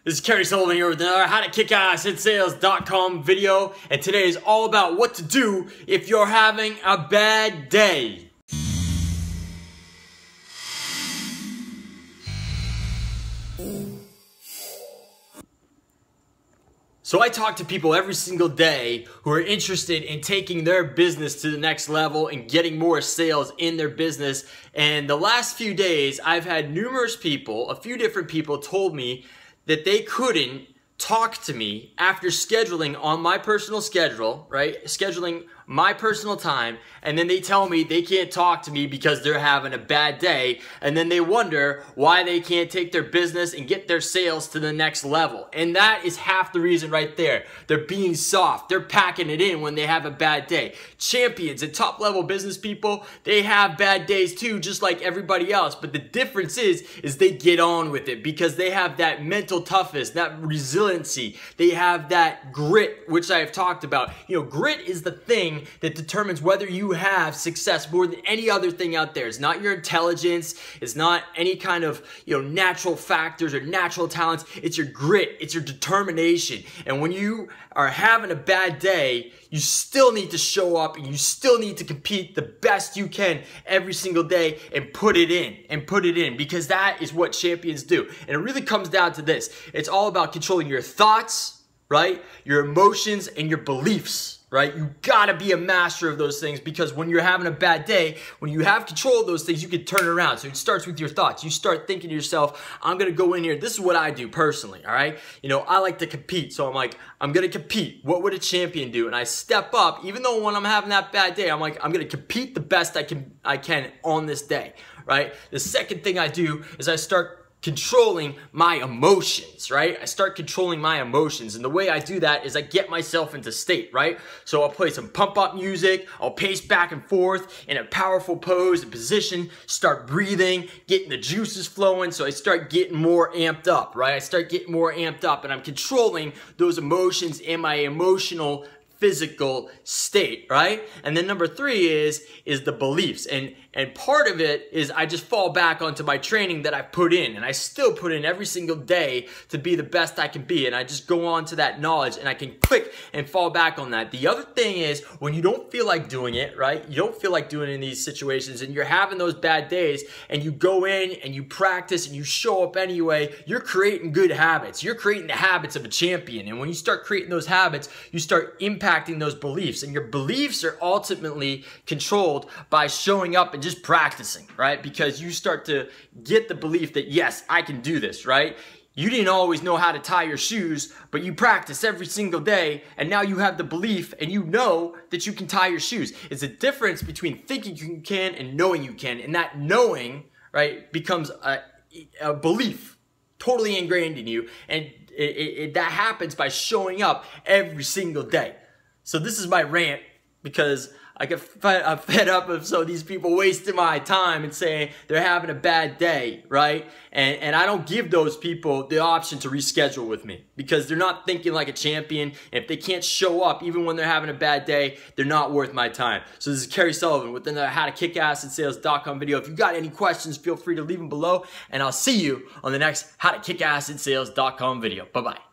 This is Kerry Sullivan here with another How to Kick Ass in Sales.com video, and today is all about what to do if you're having a bad day. So I talk to people every single day who are interested in taking their business to the next level and getting more sales in their business. And the last few days, I've had numerous people, a few different people told me that they couldn't talk to me after scheduling on my personal schedule, right? Scheduling my personal time, and then they tell me they can't talk to me because they're having a bad day, and then they wonder why they can't take their business and get their sales to the next level. And that is half the reason right there. They're being soft. They're packing it in when they have a bad day. Champions and top level business people, they have bad days too, just like everybody else. But the difference is they get on with it because they have that mental toughness, that resiliency. They have that grit, which I have talked about. You know, grit is the thing that determines whether you have success more than any other thing out there. It's not your intelligence. It's not any kind of, natural factors or natural talents. It's your grit. It's your determination. And when you are having a bad day, you still need to show up and you still need to compete the best you can every single day and put it in because that is what champions do. And it really comes down to this. It's all about controlling your thoughts, right? Your emotions and your beliefs. Right? You gotta be a master of those things because when you're having a bad day, when you have control of those things, you can turn it around. So it starts with your thoughts. You start thinking to yourself, I'm gonna go in here. This is what I do personally, all right? I like to compete. So I'm like, I'm gonna compete. What would a champion do? And I step up, even though when I'm having that bad day, I'm like, I'm gonna compete the best I can on this day, right? The second thing I do is I start controlling my emotions, right? I start controlling my emotions. And the way I do that is I get myself into state, right? So I'll play some pump up music. I'll pace back and forth in a powerful pose and position, start breathing, getting the juices flowing. So I start getting more amped up, right? I start getting more amped up and I'm controlling those emotions in my emotional physical state, right? And then number three is the beliefs. And part of it is I just fall back onto my training that I put in, and I still put in every single day to be the best I can be, and I just go on to that knowledge and I can click and fall back on that. The other thing is when you don't feel like doing it, right? You don't feel like doing it in these situations and you're having those bad days and you go in and you practice and you show up anyway, you're creating good habits. You're creating the habits of a champion. And when you start creating those habits, you start impacting those beliefs, and your beliefs are ultimately controlled by showing up and just practicing, right? Because you start to get the belief that yes, I can do this, right? You didn't always know how to tie your shoes, but you practice every single day, and now you have the belief and you know that you can tie your shoes. It's a difference between thinking you can and knowing you can, and that knowing, right, becomes a belief totally ingrained in you, and that happens by showing up every single day. So this is my rant because I get fed up of some of these people wasting my time and saying they're having a bad day, right? And I don't give those people the option to reschedule with me because they're not thinking like a champion. And if they can't show up even when they're having a bad day, they're not worth my time. So this is Kerry Sullivan with another How to Kick Ass in Sales.com video. If you've got any questions, feel free to leave them below, and I'll see you on the next How to Kick Ass in Sales.com video. Bye-bye.